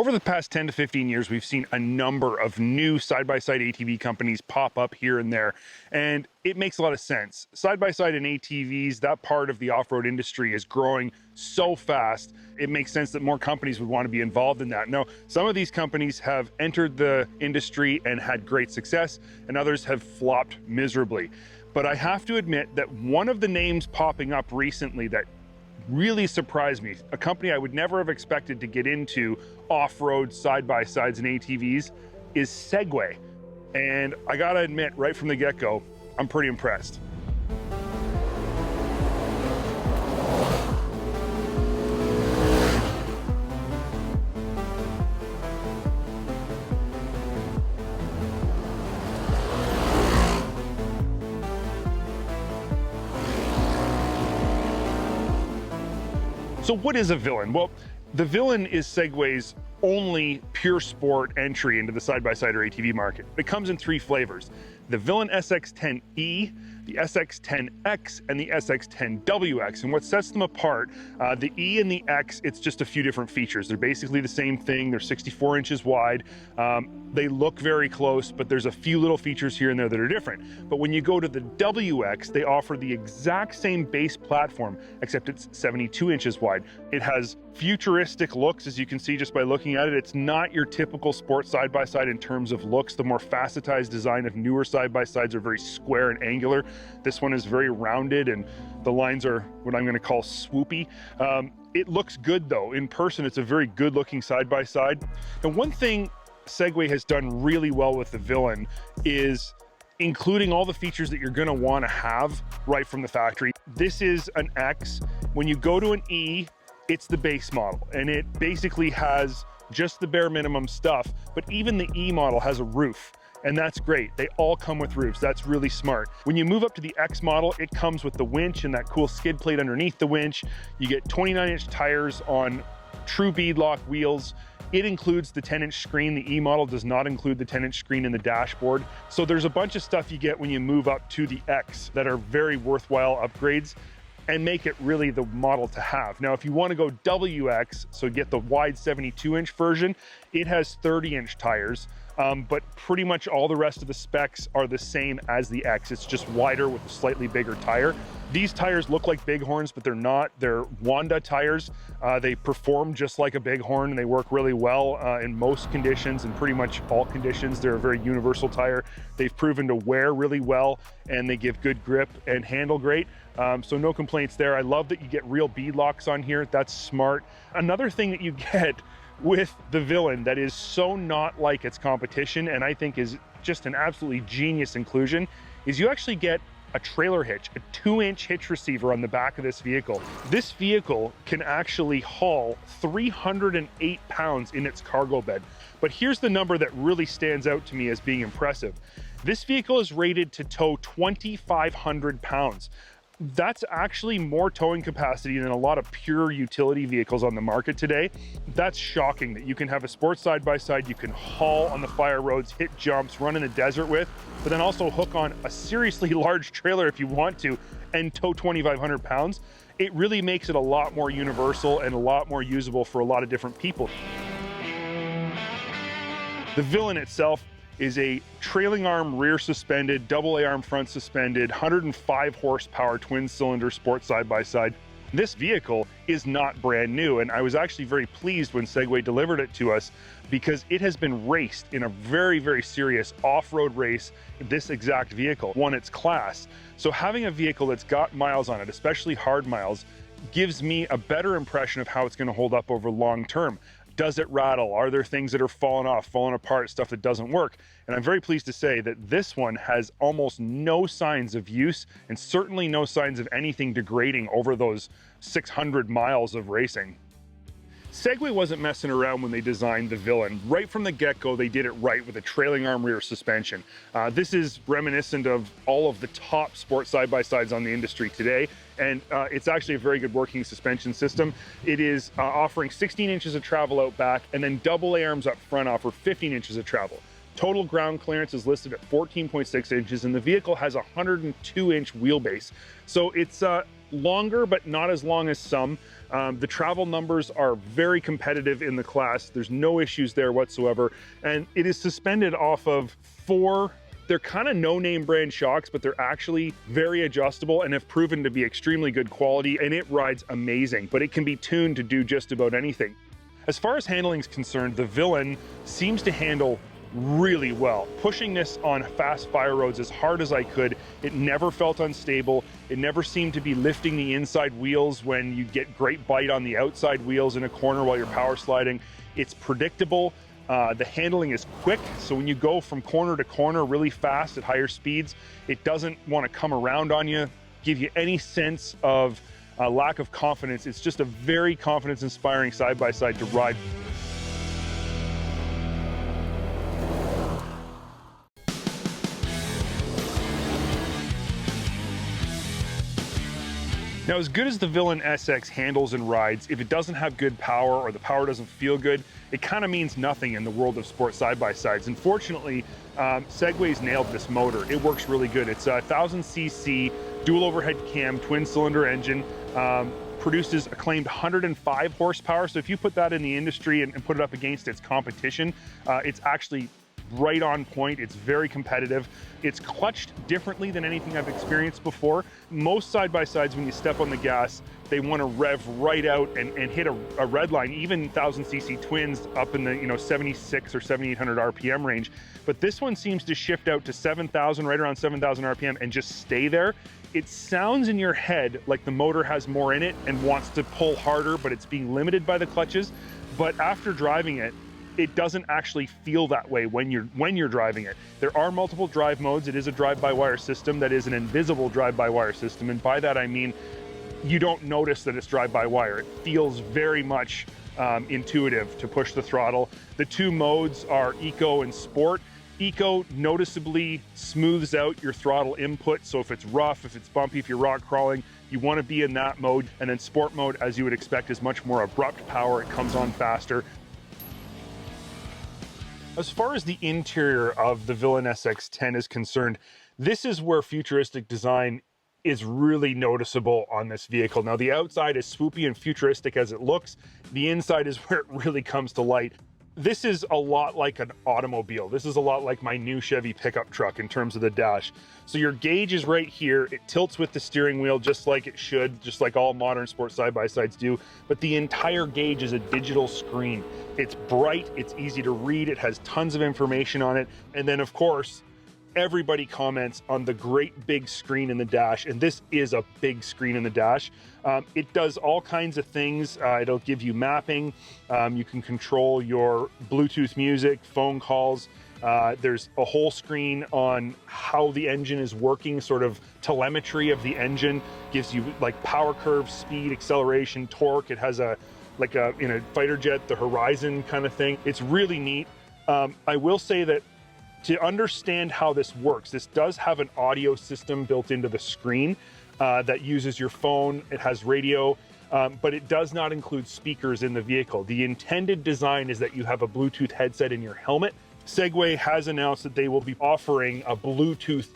Over the past 10 to 15 years, we've seen a number of new side-by-side ATV companies pop up here and there, and it makes a lot of sense. Side-by-side and ATVs, that part of the off-road industry is growing so fast, it makes sense that more companies would want to be involved in that. Now, some of these companies have entered the industry and had great success, and others have flopped miserably. But I have to admit that one of the names popping up recently that really surprised me, a company I would never have expected to get into off-road side-by-sides and ATVs, is Segway. And I gotta admit, right from the get-go, I'm pretty impressed. So what is a Villain? Well, the Villain is Segway's only pure sport entry into the side-by-side or ATV market. It comes in 3 flavors: the Villain SX10E, the SX10X, and the SX10WX. And what sets them apart, the E and the X, it's just a few different features. They're basically the same thing. They're 64 inches wide. They look very close, but there's a few little features here and there that are different. But when you go to the WX, they offer the exact same base platform, except it's 72 inches wide. It has futuristic looks, as you can see just by looking at it. It's not your typical sport side-by-side in terms of looks. The more facetized design of newer side-by-sides are very square and angular. This one is very rounded, and the lines are what I'm going to call swoopy. It looks good though. In person, it's a very good looking side-by-side. And one thing Segway has done really well with the Villain is including all the features that you're going to want to have right from the factory. This is an X. When you go to an E, it's the base model, and it basically has just the bare minimum stuff. But even the E model has a roof, and that's great. They all come with roofs. That's really smart. When you move up to the X model, it comes with the winch and that cool skid plate underneath the winch. You get 29-inch tires on true beadlock wheels. It includes the 10-inch screen. The E model does not include the 10-inch screen in the dashboard. So there's a bunch of stuff you get when you move up to the X that are very worthwhile upgrades and make it really the model to have. Now, if you want to go WX, so get the wide 72-inch version, it has 30-inch tires, but pretty much all the rest of the specs are the same as the X. It's just wider with a slightly bigger tire. These tires look like Bighorns, but they're not. They're Wanda tires. They perform just like a Bighorn, and they work really well in most conditions and pretty much all conditions. They're a very universal tire. They've proven to wear really well, and they give good grip and handle great. So no complaints there. I love that you get real beadlocks on here. That's smart. Another thing that you get with the Villain that is so not like its competition, and I think is just an absolutely genius inclusion, is you actually get a trailer hitch, a 2-inch hitch receiver on the back of this vehicle. This vehicle can actually haul 308 pounds in its cargo bed. But here's the number that really stands out to me as being impressive. This vehicle is rated to tow 2,500 pounds. That's actually more towing capacity than a lot of pure utility vehicles on the market today. That's shocking that you can have a sports side-by-side you can haul on the fire roads, hit jumps, run in the desert with, but then also hook on a seriously large trailer if you want to and tow 2,500 pounds. It really makes it a lot more universal and a lot more usable for a lot of different people. The Villain itself is a trailing arm rear suspended, AA arm front suspended, 105 horsepower twin cylinder sports side-by-side. This vehicle is not brand new, and I was actually very pleased when Segway delivered it to us because it has been raced in a very, very serious off-road race. This exact vehicle won its class. So having a vehicle that's got miles on it, especially hard miles, gives me a better impression of how it's going to hold up over long term. Does it rattle? Are there things that are falling off, falling apart, stuff that doesn't work? And I'm very pleased to say that this one has almost no signs of use and certainly no signs of anything degrading over those 600 miles of racing. Segway wasn't messing around when they designed the Villain. Right from the get-go, they did it right with a trailing arm rear suspension. This is reminiscent of all of the top sports side-by-sides on the industry today, and it's actually a very good working suspension system. It is offering 16 inches of travel out back, and then AA arms up front offer 15 inches of travel. Total ground clearance is listed at 14.6 inches, and the vehicle has a 102-inch wheelbase. So it's longer, but not as long as some. The travel numbers are very competitive in the class. There's no issues there whatsoever. And it is suspended off of 4, they're kind of no-name brand shocks, but they're actually very adjustable and have proven to be extremely good quality, and it rides amazing, but it can be tuned to do just about anything. As far as handling is concerned, the Villain seems to handle really well. Pushing this on fast fire roads as hard as I could, it never felt unstable. It never seemed to be lifting the inside wheels when you get great bite on the outside wheels in a corner while you're power sliding. It's predictable. The handling is quick, so when you go from corner to corner really fast at higher speeds, it doesn't want to come around on you, give you any sense of lack of confidence. It's just a very confidence-inspiring side-by-side to ride. Now, as good as the Villain SX handles and rides, if it doesn't have good power or the power doesn't feel good, it kind of means nothing in the world of sport side-by-sides. Unfortunately, Segway's nailed this motor. It works really good. It's a 1000cc dual overhead cam, twin cylinder engine, produces a claimed 105 horsepower. So if you put that in the industry and put it up against its competition, it's actually right on point. It's very competitive. It's clutched differently than anything I've experienced before. Most side-by-sides, when you step on the gas, they want to rev right out and hit a red line, even 1000cc twins up in the 76 or 7800 RPM range. But this one seems to shift out to 7,000, right around 7,000 RPM, and just stay there. It sounds in your head like the motor has more in it and wants to pull harder, but it's being limited by the clutches. But after driving it, it doesn't actually feel that way when you're driving it. There are multiple drive modes. It is a drive-by-wire system that is an invisible drive-by-wire system, and by that I mean you don't notice that it's drive-by-wire. It feels very much intuitive to push the throttle. The 2 modes are Eco and Sport. Eco noticeably smooths out your throttle input, so if it's rough, if it's bumpy, if you're rock crawling, you want to be in that mode. And then Sport mode, as you would expect, is much more abrupt power. It comes on faster. As far as the interior of the Villain SX10 is concerned, this is where futuristic design is really noticeable on this vehicle. Now, the outside is swoopy and futuristic as it looks. The inside is where it really comes to light. This is a lot like an automobile. This is a lot like my new Chevy pickup truck in terms of the dash. So your gauge is right here. It tilts with the steering wheel just like it should, just like all modern sport side-by-sides do. But the entire gauge is a digital screen. It's bright, it's easy to read, it has tons of information on it. And then of course, everybody comments on the great big screen in the dash, and this is a big screen in the dash. It does all kinds of things. It'll give you mapping. You can control your Bluetooth music, phone calls. There's a whole screen on how the engine is working, sort of telemetry of the engine. Gives you like power curve, speed, acceleration, torque. It has like in a fighter jet, the Horizon kind of thing. It's really neat. I will say that to understand how this works, this does have an audio system built into the screen that uses your phone. It has radio, but it does not include speakers in the vehicle. The intended design is that you have a Bluetooth headset in your helmet. Segway has announced that they will be offering a Bluetooth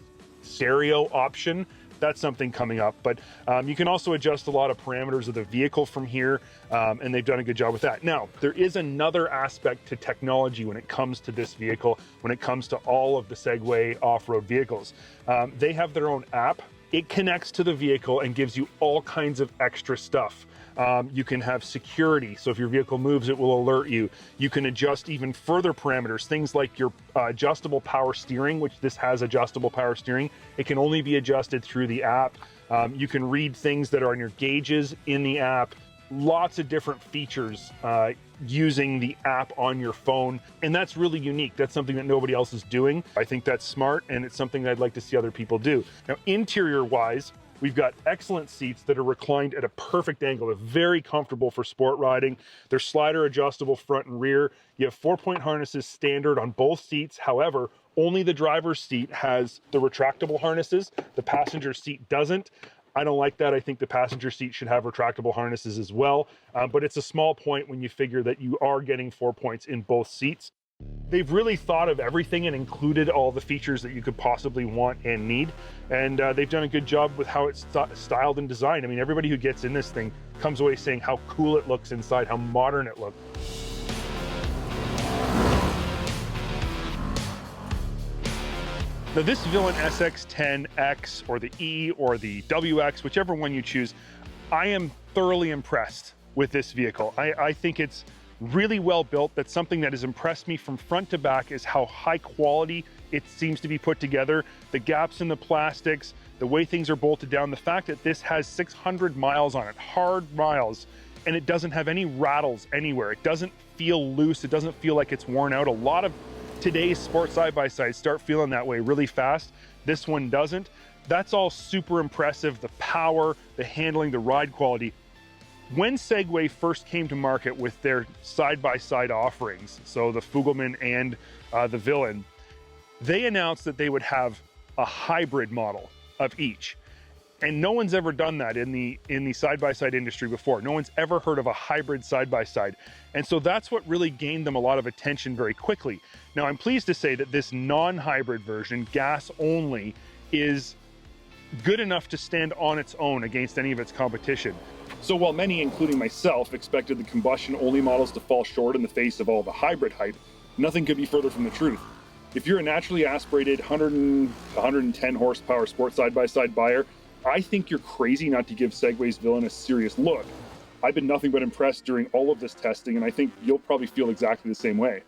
stereo option. That's something coming up, but you can also adjust a lot of parameters of the vehicle from here, and they've done a good job with that. Now, there is another aspect to technology when it comes to this vehicle, when it comes to all of the Segway off-road vehicles. They have their own app. It connects to the vehicle and gives you all kinds of extra stuff. You can have security, so if your vehicle moves, it will alert you. You can adjust even further parameters, things like your adjustable power steering, which this has adjustable power steering. It can only be adjusted through the app. You can read things that are on your gauges in the app. Lots of different features using the app on your phone, and that's really unique. That's something that nobody else is doing. I think that's smart, and it's something I'd like to see other people do. Now, interior-wise, we've got excellent seats that are reclined at a perfect angle. They're very comfortable for sport riding. They're slider adjustable front and rear. You have 4-point harnesses standard on both seats. However, only the driver's seat has the retractable harnesses. The passenger seat doesn't. I don't like that. I think the passenger seat should have retractable harnesses as well. But it's a small point when you figure that you are getting 4 points in both seats. They've really thought of everything and included all the features that you could possibly want and need. And they've done a good job with how it's styled and designed. I mean, everybody who gets in this thing comes away saying how cool it looks inside, how modern it looks. Now this Villain SX10X or the E or the WX, whichever one you choose, I am thoroughly impressed with this vehicle. I think it's really well built. That's something that has impressed me from front to back, is how high quality it seems to be put together. The gaps in the plastics, the way things are bolted down, the fact that this has 600 miles on it, hard miles, and it doesn't have any rattles anywhere. It doesn't feel loose. It doesn't feel like it's worn out. A lot of today's sport side-by-sides start feeling that way really fast. This one doesn't. That's all super impressive. The power, the handling, the ride quality. When Segway first came to market with their side-by-side offerings, so the Fugleman and the Villain, they announced that they would have a hybrid model of each. And no one's ever done that in the side-by-side industry before. No one's ever heard of a hybrid side-by-side. And so that's what really gained them a lot of attention very quickly. Now, I'm pleased to say that this non-hybrid version, gas only, is good enough to stand on its own against any of its competition. So while many, including myself, expected the combustion-only models to fall short in the face of all the hybrid hype, nothing could be further from the truth. If you're a naturally aspirated 110 horsepower sport side-by-side buyer, I think you're crazy not to give Segway's Villain a serious look. I've been nothing but impressed during all of this testing, and I think you'll probably feel exactly the same way.